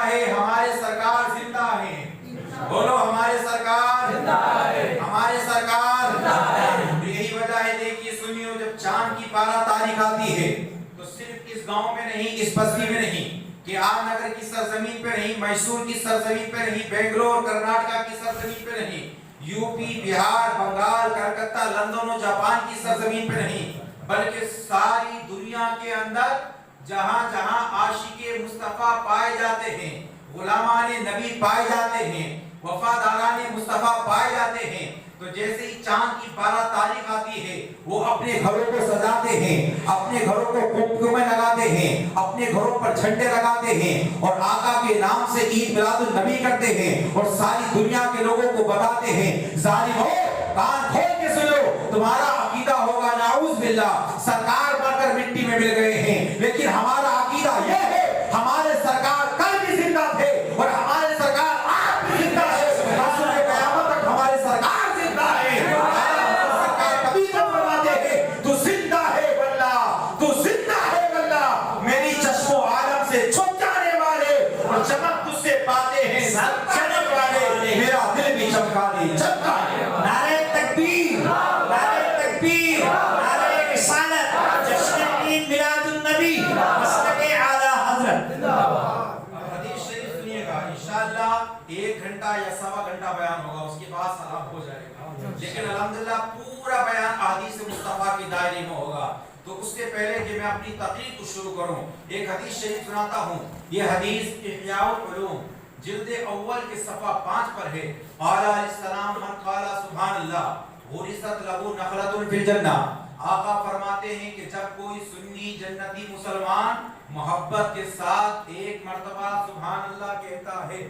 ہے ہمارے سرکار زندہ ہیں. بولو ہمارے سرکار زندہ ہے. ہمارے سرکار زندہ ہے. یہی وجہ ہے دیکھیے سنیو جب چاند کی 12 تاریخ آتی ہے تو صرف اس گاؤں میں نہیں اس بستی میں نہیں کہ آر نگر کی سرزمین پہ نہیں میسور کی سرزمین پہ نہیں بنگلور کرناٹکا کی سرزمین پہ نہیں U P Bihar Bengal Calcutta London اور جاپان کی سرزمین پہ نہیں بلکہ ساری دنیا کے اندر جہاں جہاں عاشق مصطفیٰ پائے جاتے ہیں غلامان نبی پائے جاتے ہیں وفاداران مصطفیٰ پائے جاتے ہیں تو جیسے ہی چاند کی 12 تاریخ آتی ہے وہ اپنے گھروں کو سجاتے ہیں اپنے گھروں کو کمکمے لگاتے ہیں اپنے گھروں پر جھنڈے لگاتے ہیں اور آقا کے نام سے عید میلاد النبی کرتے ہیں اور ساری دنیا کے لوگوں کو بتاتے ہیں ظالمو کان کھول کے سنو تمہارا عقیدہ ہوگا نعوذ باللہ سرکار مر کر مٹی میں مل گئے ہیں لیکن ہمارا عقیدہ یہ ہے ہمارے سرکار کل بھی زندہ تھے اور ہمارے سرکار آج بھی زندہ ہے رسول قیامت تک ہمارے سرکار زندہ ہے سرکار کبھی نہ فرماتے ہیں تو زندہ ہے واللہ تو زندہ ہے واللہ میری چشم و عالم سے چھپ جانے والے اور چمک تجھ سے پاتے ہیں چمک والے میرا دل بھی چمکا دے چمکا نعرہ تکبیر نعرہ تکبیر نعرہ رسالت جشن عید میلاد النبی مسلک اعلی حضرت حدیث شریف سنیے گا انشاءاللہ 1 گھنٹہ یا سوا گھنٹہ بیان ہوگا اس کے بعد سلام ہو جائے گا لیکن الحمدللہ پورا بیان احادیث مصطفیٰ کے دائرے میں ہوگا تو اس سے پہلے کہ میں اپنی تقریر کو شروع کروں ایک حدیث شریف سناتا ہوں یہ حدیث احیاء العلوم جلد اول کے صفحہ 5 پر ہے قال علیہ السلام من قال سبحان اللہ غرست له نخلۃ فی الجنہ آقا فرماتے ہیں کہ جب کوئی سنی جنتی مسلمان محبت کے ساتھ ایک مرتبہ سبحان اللہ کہتا ہے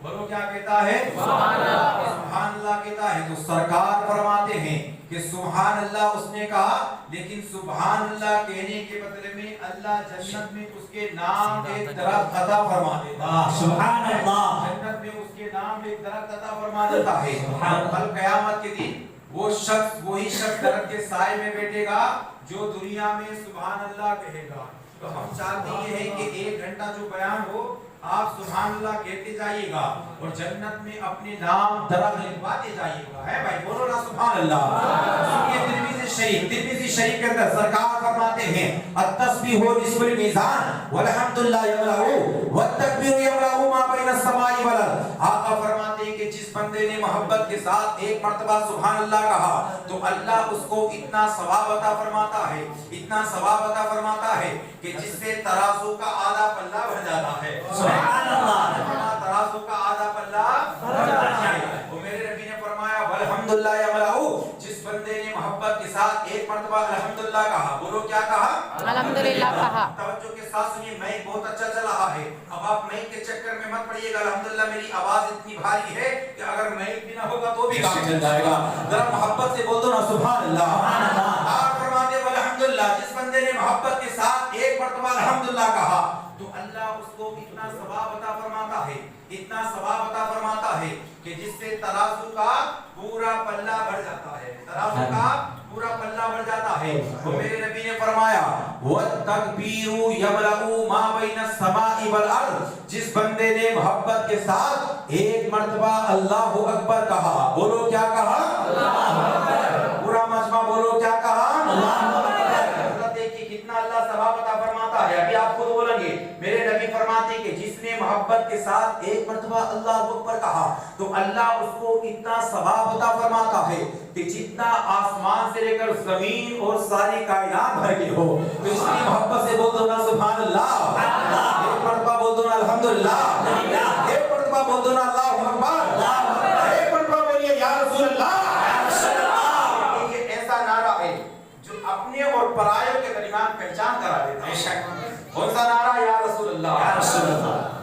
بولو کیا کہتا ہے سبحان اللہ کہتا ہے تو سرکار فرماتے ہیں کہ سبحان اللہ اس نے کہا لیکن سبحان اللہ کہنے کے بدلے میں اللہ جنت میں اس کے نام ایک درخت عطا فرما دیتا سبحان اللہ جنت میں اس کے نام ایک درخت عطا فرما دیتا ہے کل قیامت کے دن وہ شخص وہی شخص درخت کے سائے میں بیٹھے گا جو دنیا میں سبحان اللہ کہے گا تو ہم چاہتے یہ ہے کہ 1 گھنٹہ جو بیان ہو آپ سبحان اللہ کہتے جائیے گا اور جنت میں اپنے نام درخت لکھواتے جائیے گا ہے بھائی بولو نا سبحان اللہ یہ ترمذی شریف کے اندر سرکار فرماتے ہیں التسبیح نصف المیزان والحمدللہ یملأ والتکبیر یملأ ما بین السماء والارض آقا فرماتے ہیں کہ جس بندے نے محبت کے ساتھ ایک مرتبہ سبحان اللہ کہا تو اللہ اس کو اتنا ثواب عطا فرماتا ہے اتنا ثواب عطا فرماتا ہے کہ جس سے ترازو کا آدھا پلہ بھر جاتا ہے سبحان اللہ ترازو کا آدھا پلہ بھر جاتا ہے وہ میرے نبی نے فرمایا والحمدللہ یملأ جس بندے نے محبت کے ساتھ ایک مرتبہ الحمدللہ کہا بولو کیا کہا الحمدللہ کہا توجہ کے ساتھ سنیے مائک بہت اچھا چل رہا ہے اب آپ مائک کے چکر میں مت پڑیے گا الحمدللہ میری آواز اتنی بھاری ہے کہ اگر مائک بھی نہ ہوگا تو بھی کام چل جائے گا ذرا محبت سے بول دو نا سبحان اللہ آپ فرماتے ہیں الحمدللہ جس بندے نے محبت کے ساتھ ایک مرتبہ الحمدللہ کہا تو اللہ اس کو اتنا ثواب عطا فرماتا ہے اتنا ثواب عطا فرماتا ہے کہ جس سے ترازو کا پورا پلہ بھر جاتا ہے ترازو کا پورا پلہ بھر جاتا ہے تو میرے نبی نے فرمایا والتکبیر یملأ ما بین السماء والارض جس بندے نے محبت کے ساتھ ایک مرتبہ اللہ اکبر کہا بولو کیا کہا اللہ اکبر پورا مجمع بولو کیا کہا اللہ اکبر دیکھیے کتنا اللہ ثواب عطا فرماتا ہے ابھی آپ خود بولیں گے میرے نبی فرماتے کہ جس نے محبت کے ساتھ ایک مرتبہ اللہ اکبر کہا تو اللہ اس کو اتنا ثواب عطا فرماتا ہے کہ جتنا آسمان سے لے کر زمین اور ساری کائنات بھر کے ہو تو اس کی محبت سے بول دو نا سبحان اللہ ایک مرتبہ بول دو نا الحمدللہ ایک مرتبہ بول دو نا اللہ اکبر ایک مرتبہ بولیے یا رسول اللہ یہ ایسا نعرہ ہے جو اپنے اور پرائے کے درمیان پہچان کرا دیتا ہے کون سا نعرہ یا رسول اللہ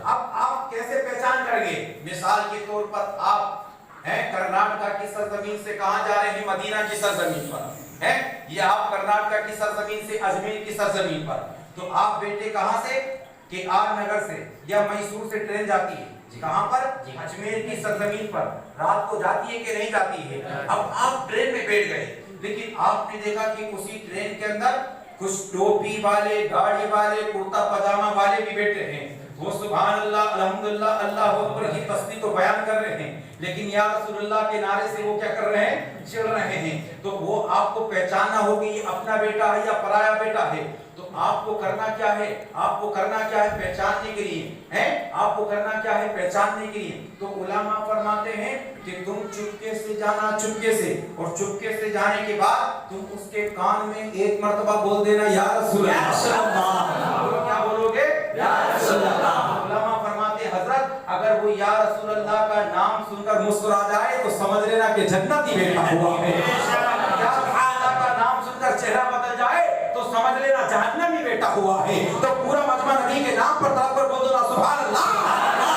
اب آپ کیسے پہچان کریں گے مثال کے طور پر آپ کرناٹکا کی سرزمین سے کہاں جا رہے ہیں مدینہ کی سرزمین پر ہے یا آپ کرناٹکا کی سرزمین سے اجمیر کی سرزمین پر تو آپ بیٹے کہاں سے کہ آر نگر سے یا میسور سے ٹرین جاتی ہے کہاں پر اجمیر کی سرزمین پر رات کو جاتی ہے کہ نہیں جاتی ہے اب آپ ٹرین میں بیٹھ گئے لیکن آپ نے دیکھا کہ اسی ٹرین کے اندر کچھ ٹوپی والے گاڑی والے کرتا پاجامہ والے بھی بیٹھے ہیں وہ سبحان اللہ الحمدللہ اللہ اکبر کی تسبیح تو بیان کر رہے ہیں، لیکن یا رسول اللہ کے نعرے سے وہ کیا کر رہے ہیں؟ چڑھ رہے ہیں۔ تو وہ آپ کو پہچاننا ہوگی یہ اپنا بیٹا ہے یا پرایا بیٹا ہے، تو آپ کو کرنا کیا ہے؟ آپ کو کرنا کیا ہے پہچاننے کے لیے ہیں؟ آپ کو کرنا کیا ہے پہچاننے کے لیے؟ تو علماء فرماتے ہیں کہ تم چپکے سے جانا، چپکے سے، اور چپکے سے جانے کے بعد تم اس کے کان میں ایک مرتبہ بول دینا یا رسول اللہ۔ کیا بولو گے؟ یا رسول اللہ۔ علماء فرماتے ہیں حضرت اگر وہ یا رسول اللہ کا نام سن کر مسکرا جائے تو سمجھ لینا کہ جنتی بیٹا ہوا ہے۔ یا سبحان اللہ کا نام سن کر چہرہ بدل جائے تو سمجھ لینا جہنمی بیٹا ہوا ہے۔ تو پورا مجمع نبی کے نام پر طرف پر بول دو نا سبحان اللہ۔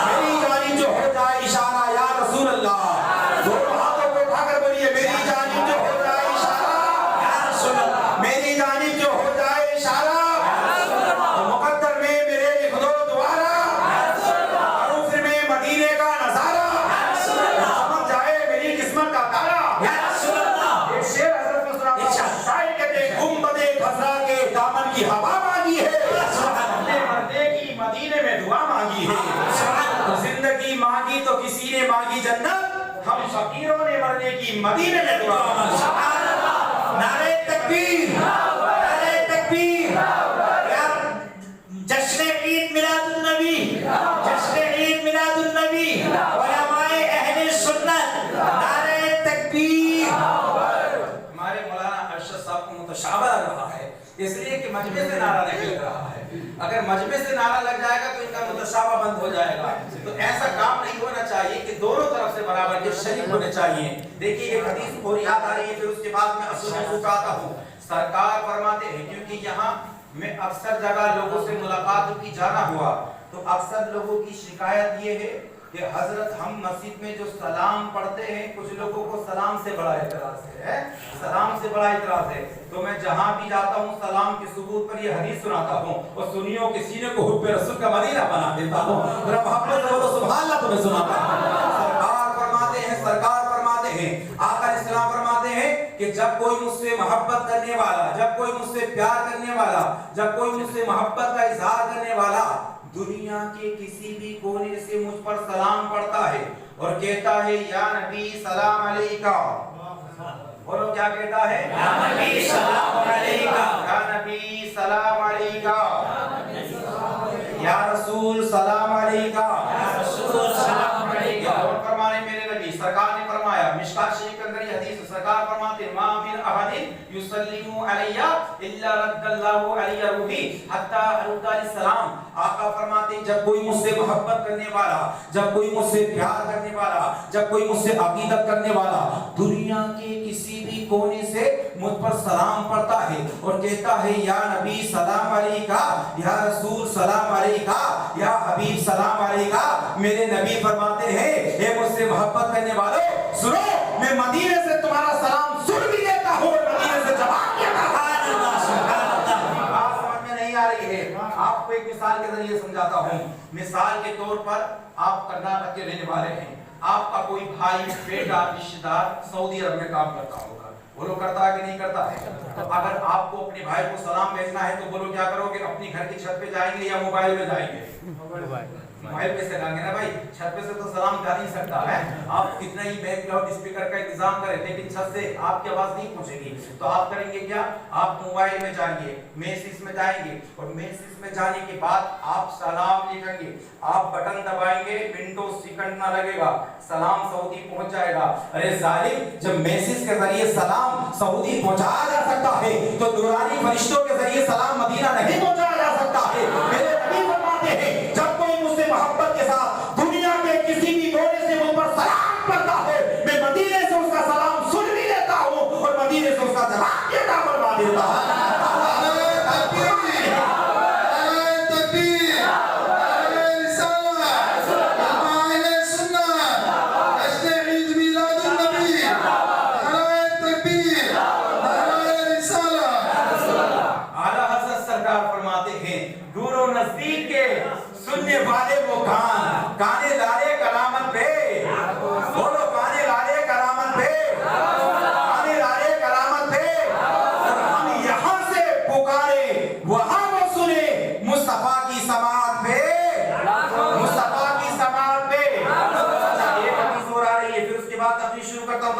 میری جانب جو ہو جائے اشارہ یا رسول اللہ، دونوں ہاتھوں کو اٹھا کر بولیے میری جانب جو ہو جائے اشارہ یا رسول اللہ، میری جانب جو ہو جائے اشارہ یا رسول اللہ، مقدر میں میرے لکھ دو دوبارہ یا رسول اللہ، حروف میں مدینے کا نظارہ یا رسول اللہ، سمجھ جائے میری قسمت کا تارا یا رسول اللہ۔ ایک شعر حضرت نے سنا تھا، شاعر کہتے گنبد خضرا کے دامن کی ہوا مانگی ہے، اپنے مرنے کی مدینے میں دعا مانگی ہے۔ زندگی مانگی تو کسی نے مانگی جنت، ہم فقیروں نے مرنے کی مدینے میں دعا مانگی۔ سبحان اللہ، نعرہ تکبیر، نعرہ تکبیر، جشن عید میلاد النبی، جشن عید میلاد النبی، علماء اہل سنت، نعرہ تکبیر۔ ہمارے مولانا ارشد صاحب کو متشابہ لگ رہا ہے اس لیے کہ مجمع سے نعرہ نہیں لگ رہا ہے، اگر مجمع سے نعرہ لگ جائے گا تو ان کا متشابہ بند ہو جائے گا۔ تو ایسا کام نہیں ہونا چاہیے کہ دونوں طرف سے برابر کے شریک ہونے چاہیے۔ دیکھیے ایک حدیث اور یاد آ رہی ہے، پھر اس کے بعد میں اصل موضوع پہ آتا ہوں۔ سرکار فرماتے ہیں، کیونکہ یہاں میں اکثر جگہ لوگوں سے ملاقات کی جانا ہوا تو اکثر لوگوں کی شکایت یہ ہے کہ حضرت ہم مسجد میں جو سلام پڑھتے ہیں کچھ لوگوں کو سلام سے بڑا اعتراض ہے، سلام سے بڑا اعتراض ہے۔ تو میں جہاں بھی جاتا ہوں سلام کے ثبوت پر یہ حدیث سناتا ہوں اور سنیوں کے سینے کو حب رسول کا مدینہ بنا دیتا ہوں، میرا محبت ہے وہ تو سبحان اللہ تمہیں سناتا ہوں۔ سرکار فرماتے ہیں، سرکار فرماتے ہیں، آقا علیہ السلام فرماتے ہیں کہ جب کوئی مجھ سے محبت کرنے والا، جب کوئی مجھ سے پیار کرنے والا، جب کوئی مجھ سے محبت کا اظہار کرنے والا دنیا کے کسی بھی کونے سے مجھ پر سلام پڑھتا ہے اور کہتا ہے یا نبی سلام علیکہ، بولو کیا کہتا ہے؟ یا نبی سلام علیکہ، یا نبی سلام علیکہ، یا رسول سلام علیکہ، یا رسول سلام علیکہ۔ اور فرمانے میرے نبی سرکار نے فرمایا، مشکات شریف کے اندر یہ حدیث سرکار فرماتے ہیں ما من احد یسلم علی الا رد اللہ علی روحی حتی ارد السلام۔ آقا فرماتے ہیں جب کوئی مجھ سے محبت کرنے والا، جب کوئی مجھ سے پیار کرنے والا، جب کوئی مجھ سے عقیدت کرنے والا دنیا کے کسی بھی کونے سے مجھ پر سلام پڑھتا ہے اور کہتا ہے یا نبی سلام علیکہ، یا رسول سلام علیکہ، یا حبیب سلام علیکہ، میرے نبی فرماتے ہیں اے مجھ سے محبت کرنے والوں سنو، میں مدینے سے تمہارا سلام سن بھی لیتا ہوں اور مدینے سے جواب دیتا ہوں۔ بات سمجھ میں نہیں آ رہی ہے، آپ کو ایک مثال کے ذریعے سمجھاتا ہوں۔ مثال کے طور پر آپ کرناٹک کے رہنے والے ہیں، آپ کا کوئی بھائی بیٹا رشتہ دار سعودی عرب میں کام کرتا ہوگا، وہ لوگ کرتا ہے کہ نہیں کرتا ہے؟ تو اگر آپ کو اپنے بھائی کو سلام بھیجنا ہے تو بولو کیا کرو گے؟ اپنی گھر کی چھت پہ جائیں گے یا موبائل میں جائیں گے؟ موبائل پہ سے جائیں گے نا بھائی، چھت پہ سے تو سلام جا نہیں سکتا ہے، آپ کتنا ہی بیک لاؤڈ اسپیکر کا انتظام کریں لیکن چھت سے آپ کی آواز نہیں پہنچے گی۔ تو آپ کریں گے کیا؟ آپ موبائل میں جائیں گے، میسیج میں جائیں گے اور میسیج میں جانے کے بعد آپ سلام لکھیں گے، آپ بٹن دبائیں گے، منٹوں سیکنڈ نہ لگے گا، سلام سعودی پہنچ جائے گا۔ ارے ظالم، جب میسیج کے ذریعے سلام سعودی پہنچایا جا سکتا ہے تو نورانی فرشتوں کے ذریعے سلام مدینہ نہیں پہنچایا جا سکتا ہے۔ میرے نبی فرماتے ہیں جب کوئی مجھ سے محبت کے ساتھ دنیا کے کسی بھی کونے سے مجھ پر سلام کرتا ہے میں مدینے سے اس کا سلام سن بھی لیتا ہوں اور مدینے سے اس کا جواب دیتا فرما دیتا ہوں۔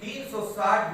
360